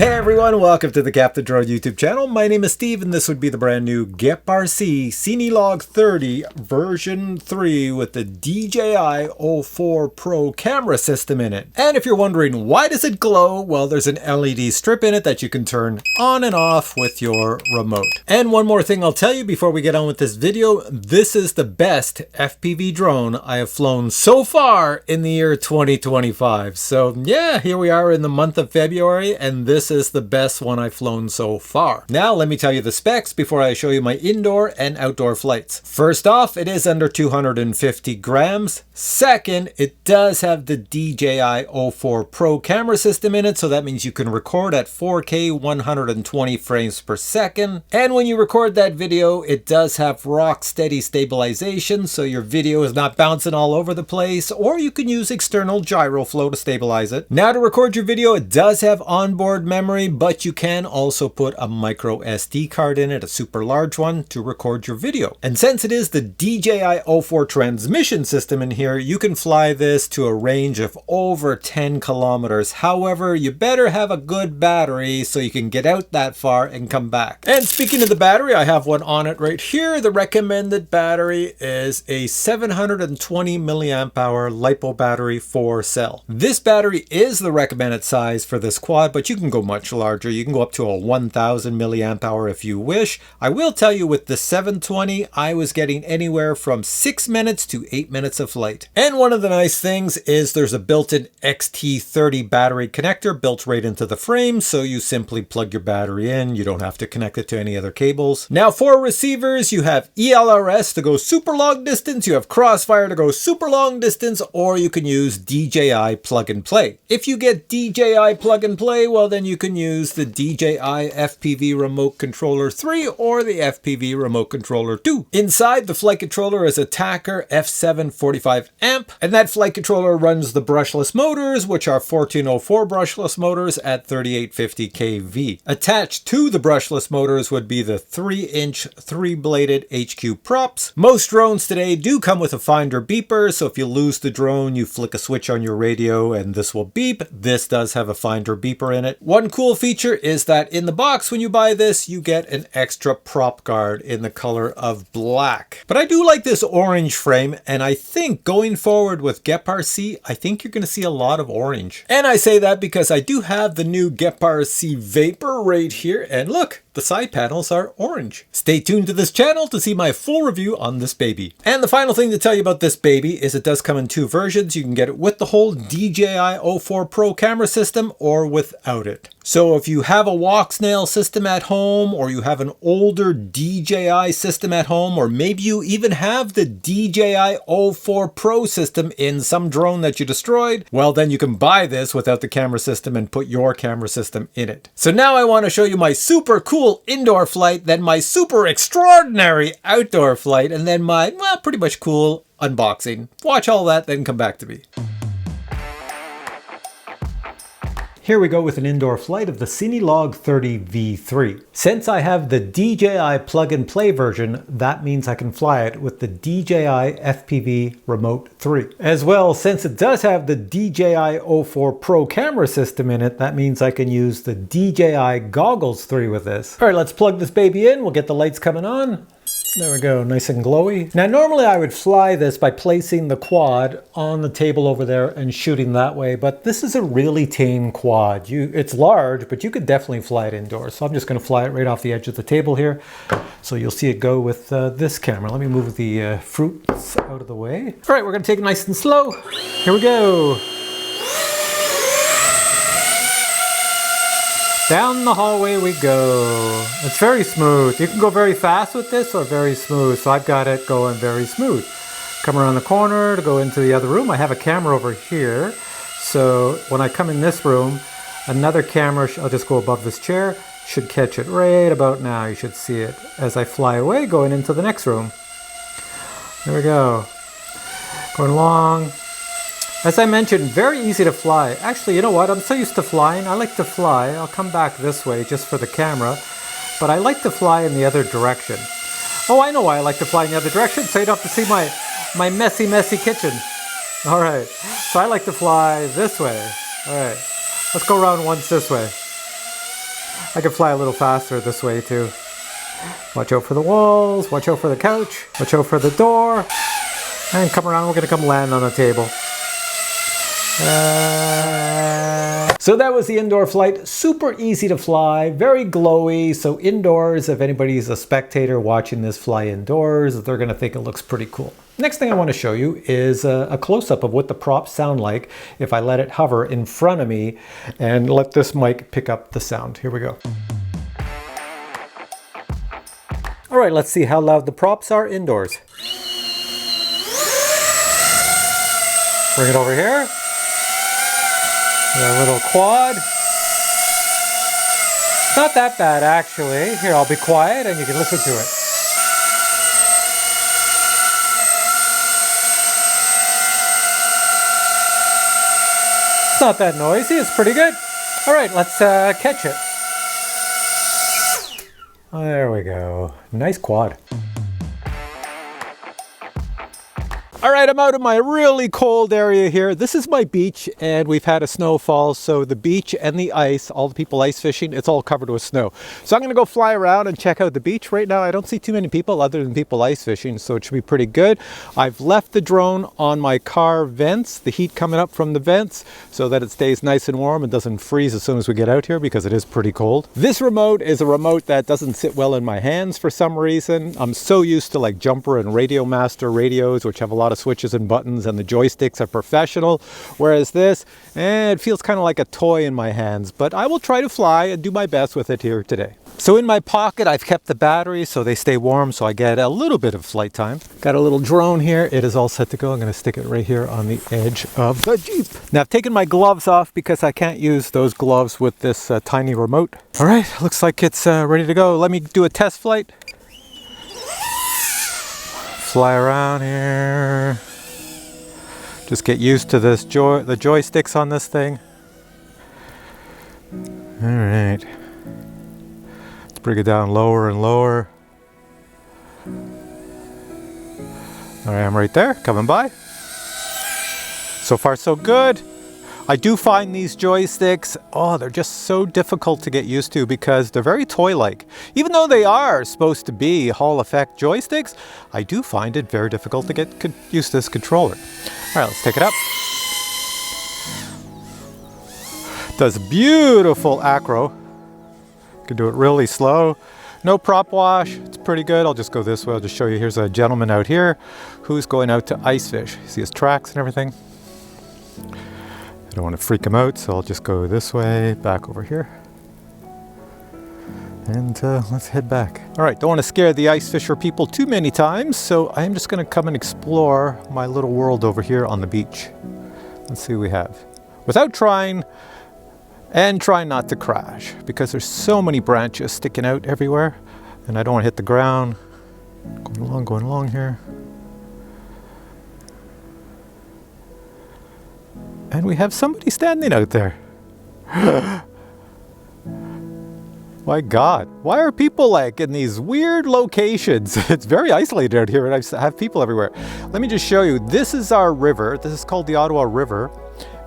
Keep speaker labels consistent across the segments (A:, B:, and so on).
A: Hey everyone, welcome to the FPV Drone YouTube channel. My name is Steve and this would be the brand new GEPRC CINELOG30 version 3 with the DJI O4 Pro camera system in it. And if you're wondering why does it glow, well there's an LED strip in it that you can turn on and off with your remote. And one more thing I'll tell you before we get on with this video, this is the best FPV drone I have flown so far in the year 2025. So yeah, here we are in the month of February and this is the best one I've flown so far. Now let me tell you the specs before I show you my indoor and outdoor flights. First off, it is under 250 grams. Second, it does have the DJI O4 Pro camera system in it, so that means you can record at 4K 120 frames per second. And when you record that video, it does have rock steady stabilization, so your video is not bouncing all over the place, or you can use external gyro flow to stabilize it. Now to record your video, it does have onboard memory, but you can also put a micro SD card in it, a super large one, to record your video. And since it is the DJI O4 transmission system in here, you can fly this to a range of over 10 kilometers. However, you better have a good battery so you can get out that far and come back. And speaking of the battery, I have one on it right here. The recommended battery is a 720 milliamp hour LiPo battery 4-cell. This battery is the recommended size for this quad, but you can go much larger. You can go up to a 1000 milliamp hour if you wish. I will tell you with the 720, I was getting anywhere from 6 minutes to 8 minutes of flight. And one of the nice things is there's a built-in XT30 battery connector built right into the frame, so you simply plug your battery in. You don't have to connect it to any other cables. Now for receivers, you have ELRS to go super long distance, you have Crossfire to go super long distance, or you can use DJI plug and play. If you get DJI plug and play, well then you can use the DJI FPV Remote Controller 3 or the FPV Remote Controller 2. Inside, the flight controller is a Tacker F745 amp, and that flight controller runs the brushless motors, which are 1404 brushless motors at 3850 kV. Attached to the brushless motors would be the 3-inch 3-bladed HQ props. Most drones today do come with a finder beeper, so if you lose the drone, you flick a switch on your radio and this will beep. This does have a finder beeper in it. One cool feature is that in the box when you buy this, you get an extra prop guard in the color of black. But I do like this orange frame, and I think going forward with GEPRC, I think you're going to see a lot of orange. And I say that because I do have the new GEPRC Vapor right here, and look, the side panels are orange. Stay tuned to this channel to see my full review on this baby. And the final thing to tell you about this baby is it does come in two versions. You can get it with the whole DJI O4 Pro camera system or without it. So if you have a walk snail system at home, or you have an older DJI system at home, or maybe you even have the DJI O4 Pro system in some drone that you destroyed, well then you can buy this without the camera system and put your camera system in it. So now I want to show you my super cool indoor flight, then my super extraordinary outdoor flight, and then my, well, pretty much cool unboxing. Watch all that, then come back to me. Here we go with an indoor flight of the CINELOG30 V3. Since I have the DJI plug and play version, that means I can fly it with the DJI FPV Remote 3. As well, since it does have the DJI O4 Pro camera system in it, that means I can use the DJI Goggles 3 with this. All right, let's plug this baby in. We'll get the lights coming on. There we go, nice and glowy. Now normally I would fly this by placing the quad on the table over there and shooting that way, but this is a really tame quad. It's large, but you could definitely fly it indoors. So I'm just gonna fly it right off the edge of the table here. So you'll see it go with this camera. Let me move the fruits out of the way. All right, we're gonna take it nice and slow. Here we go. Down the hallway we go. It's very smooth. You can go very fast with this or very smooth. So I've got it going very smooth. Come around the corner to go into the other room. I have a camera over here. So when I come in this room, another camera, I'll just go above this chair, should catch it right about now. You should see it as I fly away going into the next room. There we go. Going along. As I mentioned, very easy to fly. Actually, you know what? I'm so used to flying. I like to fly. I'll come back this way just for the camera. But I like to fly in the other direction. Oh, I know why I like to fly in the other direction. So you don't have to see my messy, messy kitchen. All right. So I like to fly this way. All right. Let's go around once this way. I can fly a little faster this way too. Watch out for the walls, watch out for the couch, watch out for the door, and come around. We're gonna come land on the table. So that was the indoor flight. Super easy to fly, very glowy. So indoors, if anybody's a spectator watching this fly indoors, they're gonna think it looks pretty cool. Next thing I want to show you is a close-up of what the props sound like if I let it hover in front of me and let this mic pick up the sound. Here we go. All right, let's see how loud the props are indoors. Bring it over here. A little quad. Not that bad actually. Here, I'll be quiet and you can listen to it. It's not that noisy, it's pretty good. All right, let's catch it. There we go. Nice quad. All right, I'm out of my really cold area here. This is my beach and we've had a snowfall. So the beach and the ice, all the people ice fishing, it's all covered with snow. So I'm gonna go fly around and check out the beach. Right now, I don't see too many people other than people ice fishing, so it should be pretty good. I've left the drone on my car vents, the heat coming up from the vents, so that it stays nice and warm and doesn't freeze as soon as we get out here because it is pretty cold. This remote is a remote that doesn't sit well in my hands for some reason. I'm so used to like Jumper and Radio Master radios, which have a lot of switches and buttons, and the joysticks are professional, whereas this, it feels kind of like a toy in my hands, but I will try to fly and do my best with it here today. So in my pocket, I've kept the batteries so they stay warm, so I get a little bit of flight time. Got a little drone here. It is all set to go. I'm going to stick it right here on the edge of the Jeep. Now I've taken my gloves off because I can't use those gloves with this tiny remote. All right, looks like it's ready to go. Let me do a test flight. Fly around here. Just get used to this the joysticks on this thing. All right. Let's bring it down lower and lower. All right, I'm right there, coming by. So far, so good. I do find these joysticks, they're just so difficult to get used to because they're very toy-like. Even though they are supposed to be Hall effect joysticks, I do find it very difficult to get used to this controller. All right, let's take it up. Does beautiful acro. Can do it really slow. No prop wash, it's pretty good. I'll just go this way. I'll just show you. Here's a gentleman out here who's going out to ice fish. See his tracks and everything. I don't want to freak him out, so I'll just go this way, back over here. And let's head back. All right, don't want to scare the ice fisher people too many times, so I'm just going to come and explore my little world over here on the beach. Let's see what we have. Without trying, and try not to crash, because there's so many branches sticking out everywhere, and I don't want to hit the ground. Going along here. And we have somebody standing out there. My God, why are people like in these weird locations? It's very isolated out here and I have people everywhere. Let me just show you. This is our river. This is called the Ottawa River.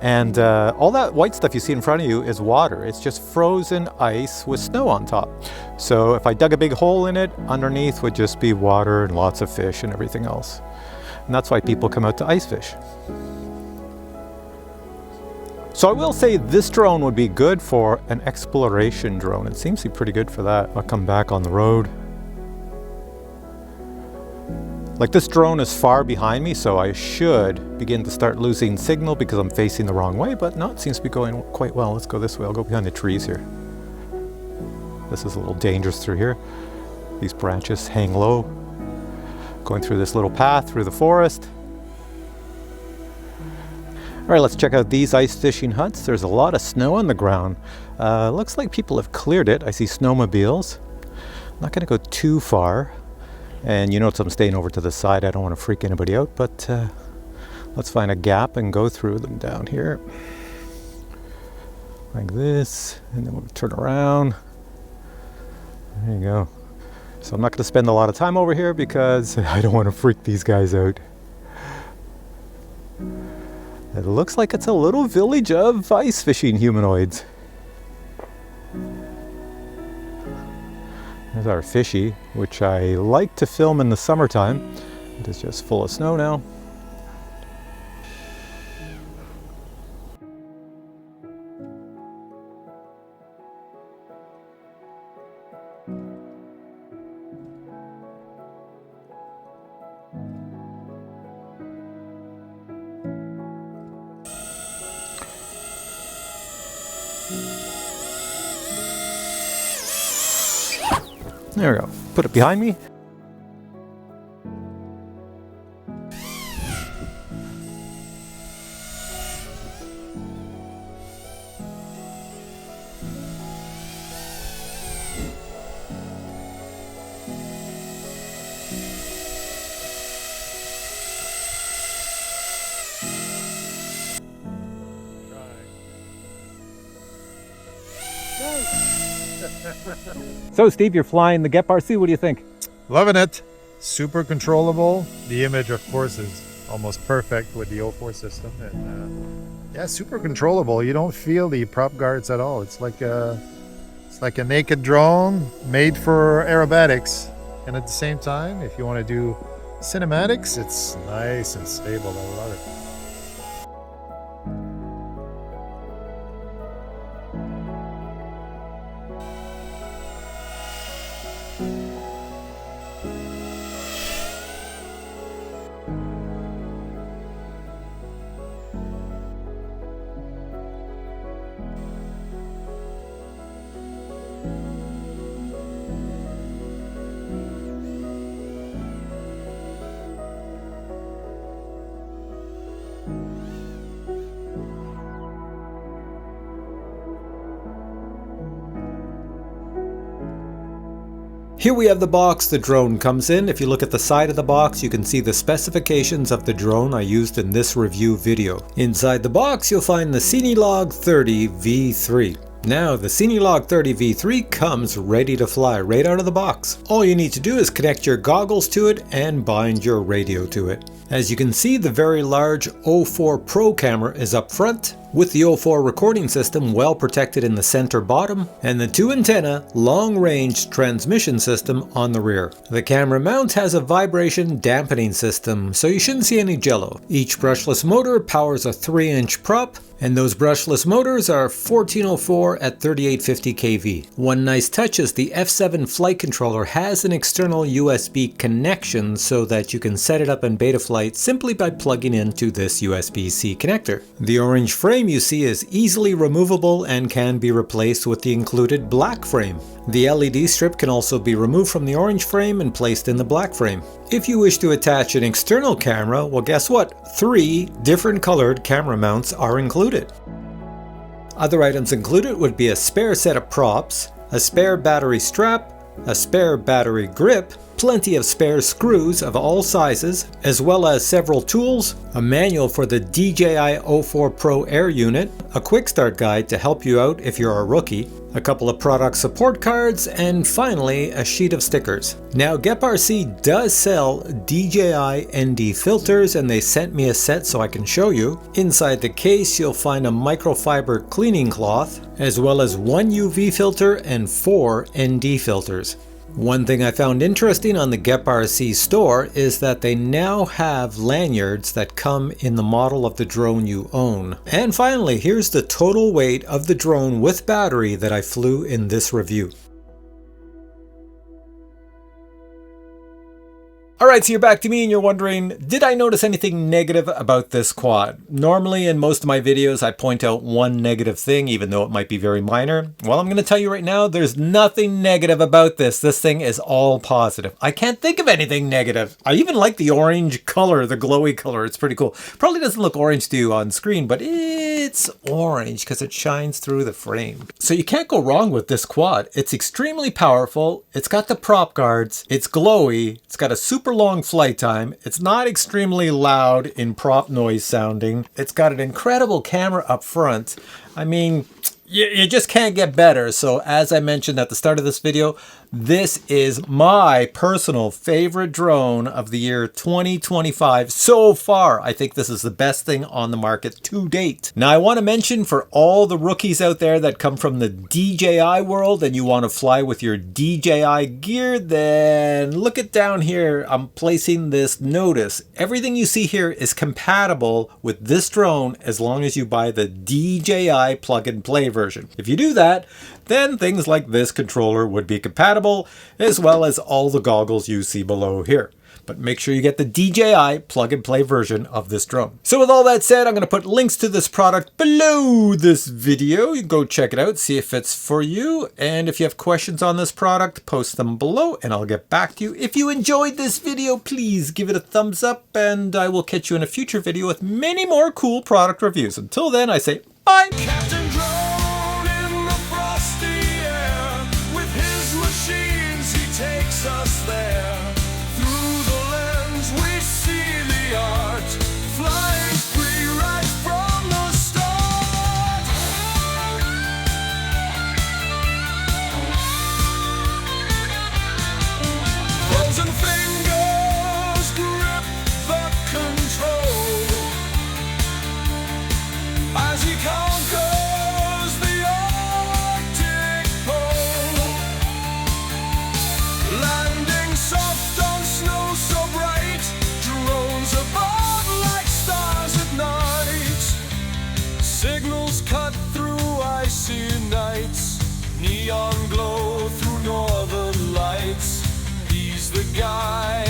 A: And all that white stuff you see in front of you is water. It's just frozen ice with snow on top. So if I dug a big hole in it, underneath would just be water and lots of fish and everything else. And that's why people come out to ice fish. So I will say this drone would be good for an exploration drone. It seems to be pretty good for that. I'll come back on the road. Like this drone is far behind me, so I should begin to start losing signal because I'm facing the wrong way, but no, it seems to be going quite well. Let's go this way. I'll go behind the trees here. This is a little dangerous through here. These branches hang low. Going through this little path through the forest. All right, let's check out these ice fishing huts. There's a lot of snow on the ground. Looks like people have cleared it. I see snowmobiles. I'm not gonna go too far. And you notice I'm staying over to the side. I don't want to freak anybody out, but let's find a gap and go through them down here. Like this, and then we'll turn around. There you go. So I'm not gonna spend a lot of time over here because I don't want to freak these guys out. It looks like it's a little village of ice fishing humanoids. There's our fishy, which I like to film in the summertime. It is just full of snow now. There we go. Put it behind me. So Steve, you're flying the GEPRC. What do you think?
B: Loving it. Super controllable. The image, of course, is almost perfect with the 04 system. And yeah, super controllable. You don't feel the prop guards at all. It's like a naked drone made for aerobatics. And at the same time, if you want to do cinematics, it's nice and stable. I love it.
A: Here we have the box the drone comes in. If you look at the side of the box, you can see the specifications of the drone I used in this review video. Inside the box, you'll find the CINELOG30 V3. Now, the CINELOG30 V3 comes ready to fly right out of the box. All you need to do is connect your goggles to it and bind your radio to it. As you can see, the very large 04 Pro camera is up front, with the 04 recording system well protected in the center bottom, and the 2-antenna long-range transmission system on the rear. The camera mount has a vibration dampening system, so you shouldn't see any jello. Each brushless motor powers a 3-inch prop, and those brushless motors are 1404 at 3850 kV. One nice touch is the F7 flight controller has an external USB connection so that you can set it up in beta flight simply by plugging into this USB-C connector. The orange frame you see is easily removable and can be replaced with the included black frame. The LED strip can also be removed from the orange frame and placed in the black frame. If you wish to attach an external camera, well, guess what? 3 different colored camera mounts are included. Other items included would be a spare set of props, a spare battery strap, a spare battery grip, plenty of spare screws of all sizes, as well as several tools, a manual for the DJI 04 Pro Air unit, a quick start guide to help you out if you're a rookie, a couple of product support cards, and finally a sheet of stickers. Now GEPRC does sell DJI ND filters, and they sent me a set so I can show you. Inside the case you'll find a microfiber cleaning cloth, as well as 1 UV filter and 4 ND filters. One thing I found interesting on the GEPRC store is that they now have lanyards that come in the model of the drone you own. And finally, here's the total weight of the drone with battery that I flew in this review. Alright, so you're back to me and you're wondering, did I notice anything negative about this quad? Normally in most of my videos I point out one negative thing, even though it might be very minor. Well, I'm going to tell you right now, there's nothing negative about this. This thing is all positive. I can't think of anything negative. I even like the orange color, the glowy color. It's pretty cool. Probably doesn't look orange to you on screen, but it's orange because it shines through the frame. So you can't go wrong with this quad. It's extremely powerful. It's got the prop guards. It's glowy. It's got a super long flight time. It's not extremely loud in prop noise sounding. It's got an incredible camera up front. I mean, you just can't get better. So as I mentioned at the start of this video, this is my personal favorite drone of the year 2025 so far. I think this is the best thing on the market to date. Now I want to mention, for all the rookies out there that come from the DJI world and you want to fly with your DJI gear, then look it down here. I'm placing this notice. Everything you see here is compatible with this drone as long as you buy the DJI plug and play version. If you do that, then things like this controller would be compatible, as well as all the goggles you see below here. But make sure you get the DJI plug and play version of this drone. So with all that said, I'm going to put links to this product below this video. You can go check it out, see if it's for you. And if you have questions on this product, post them below and I'll get back to you. If you enjoyed this video, please give it a thumbs up, and I will catch you in a future video with many more cool product reviews. Until then, I say bye.
C: Captain Drone in the frosty air, with his machines he takes us there. Through the lens we see the art, flying free right from the start. Frozen fingers grip the control as he conquers the Arctic pole, landing soft on snow so bright, drones above like stars at night. Signals cut through icy nights, neon glow through northern lights. He's the guy